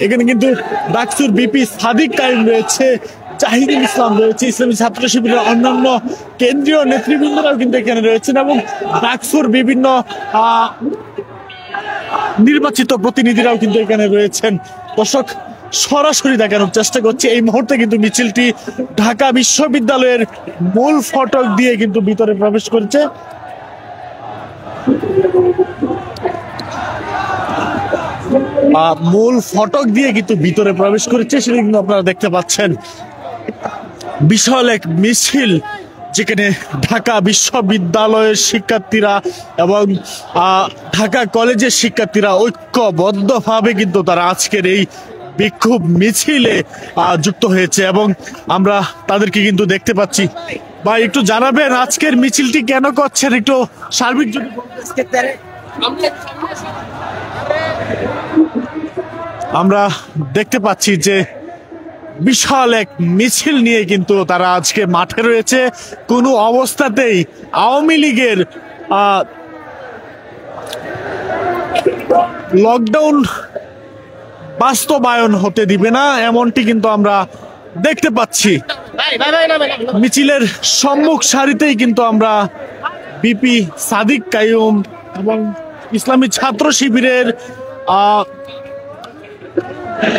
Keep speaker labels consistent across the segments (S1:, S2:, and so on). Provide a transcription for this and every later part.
S1: এখানে কিন্তু ডাকসুর বিপি সাদিক কাইম রয়েছে, জাহিদুল ইসলাম রয়েছে, ইসলামী ছাত্র শিবিরের অন্যান্য কেন্দ্রীয় নেতৃবৃন্দরাও কিন্তু এখানে রয়েছেন এবং ডাকসুর বিভিন্ন নির্বাচিত প্রতিনিধিরাও কিন্তু এখানে রয়েছেন। দর্শক, সরাসরি দেখানোর চেষ্টা করছি এই মুহূর্তে কিন্তু মিছিলটি ঢাকা বিশ্ববিদ্যালয়ের মূল ফটক দিয়ে কিন্তু ভিতরে প্রবেশ করেছে। মূল ফটক দিয়ে কিন্তু ভিতরে প্রবেশ করেছে, সেটা কিন্তু আপনারা দেখতে পাচ্ছেন। বিশাল এক মিছিল, যেখানে ঢাকা বিশ্ববিদ্যালয়ের শিক্ষার্থীরা এবং ঢাকা কলেজের শিক্ষার্থীরা ঐক্যবদ্ধভাবে কিন্তু তারা আজকের এই বিক্ষোভ মিছিলে যুক্ত হয়েছে এবং আমরা তাদেরকে কিন্তু দেখতে পাচ্ছি। ভাই, একটু জানাবেন আজকের মিছিলটি কেন করছেন, একটু সার্বিক যদি আমরা দেখতে পাচ্ছি যে বিশাল এক মিছিল নিয়ে কিন্তু তারা আজকে মাঠে রয়েছে। কোনো অবস্থাতেই আওয়ামী লীগের লকডাউন বাস্তবায়ন হতে দিবে না, এমনটি কিন্তু আমরা দেখতে পাচ্ছি। মিছিলের সম্মুখ সারিতেই কিন্তু আমরা বিপি সাদিক কাইয়ুম এবং ইসলামী ছাত্র শিবিরের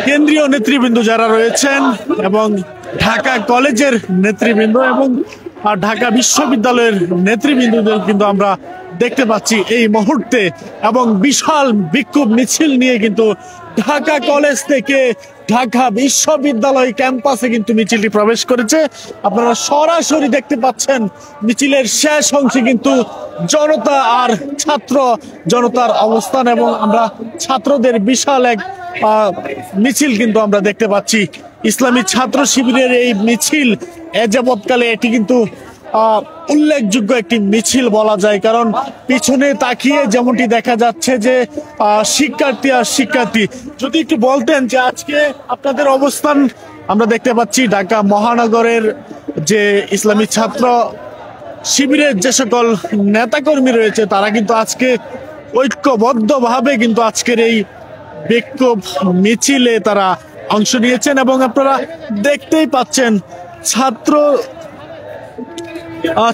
S1: কেন্দ্রীয় নেতৃবৃন্দ যারা রয়েছেন এবং ঢাকা কলেজের নেতৃবৃন্দ এবং ঢাকা বিশ্ববিদ্যালয়ের নেতৃবৃন্দদের কিন্তু আমরা দেখতে পাচ্ছি এই মুহূর্তে। এবং বিশাল বিক্ষোভ মিছিল নিয়ে কিন্তু ঢাকা কলেজ থেকে ঢাকা বিশ্ববিদ্যালয় ক্যাম্পাসে কিন্তু মিছিলটি প্রবেশ করেছে। আপনারা সরাসরি দেখতে পাচ্ছেন মিছিলের শেষ অংশে কিন্তু জনতা আর ছাত্র জনতার অবস্থান এবং আমরা ছাত্রদের বিশাল এক মিছিল কিন্তু আমরা দেখতে পাচ্ছি। ইসলামী ছাত্র শিবিরের এই মিছিল এ যাবৎকালে এটি কিন্তু উল্লেখযোগ্য একটি মিছিল বলা যায়, কারণ পিছনে তাকিয়ে যেমনটি দেখা যাচ্ছে যে শিক্ষার্থী আর শিক্ষার্থী। যদি একটু বলতেন যে আজকে আপনাদের অবস্থান, আমরা দেখতে পাচ্ছি ঢাকা মহানগরের যে ইসলামী ছাত্র শিবিরের যে সকল নেতাকর্মী রয়েছে তারা কিন্তু আজকে ঐক্যবদ্ধভাবে কিন্তু আজকের এই বিক্ষোভ মিছিলে তারা অংশ নিয়েছেন এবং আপনারা দেখতেই পাচ্ছেন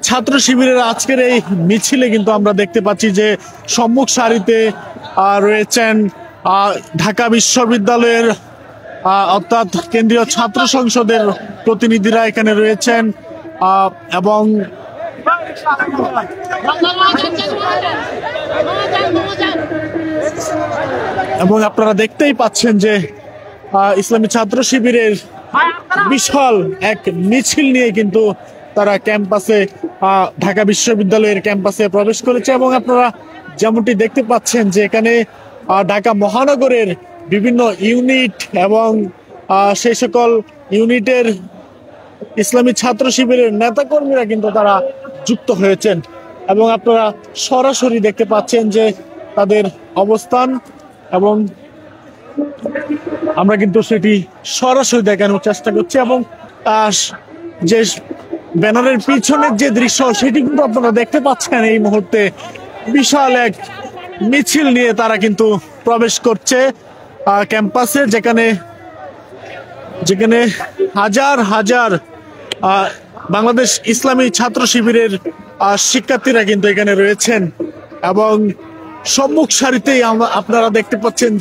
S1: ছাত্র শিবিরের আজকের এই মিছিলে কিন্তু আমরা দেখতে পাচ্ছি যে সম্মুখ সারিতে রয়েছেন ঢাকা বিশ্ববিদ্যালয়ের অর্থাৎ কেন্দ্রীয় ছাত্র সংসদের প্রতিনিধিরা এখানে রয়েছেন এবং আপনারা দেখতেই পাচ্ছেন যে ইসলামী ছাত্র শিবিরের বিশাল এক মিছিল নিয়ে কিন্তু তারা ক্যাম্পাসে ঢাকা বিশ্ববিদ্যালয়ের ক্যাম্পাসে প্রবেশ করেছে এবং আপনারা যেমনটি দেখতে পাচ্ছেন যে এখানে ঢাকা মহানগরের বিভিন্ন ইউনিট এবং সেই সকল ইউনিটের ইসলামী ছাত্র শিবিরের নেতাকর্মীরা কিন্তু তারা যুক্ত হয়েছেন এবং আপনারা সরাসরি দেখতে পাচ্ছেন যে তাদের অবস্থান এবং আমরা কিন্তু সেটি সরাসরি দেখানোর চেষ্টা করছি এবং যে ব্যানারের পিছনের যে দৃশ্য সেটি কিন্তু আপনারা দেখতে পাচ্ছেন। এই মুহূর্তে বিশাল এক মিছিল নিয়ে তারা কিন্তু প্রবেশ করছে ক্যাম্পাসে, যেখানে হাজার হাজার বাংলাদেশ ইসলামী ছাত্র শিবিরের শিক্ষার্থীরা কিন্তু এখানে রয়েছেন এবং সম্মুখ সারিতেই আপনারা দেখতে পাচ্ছেন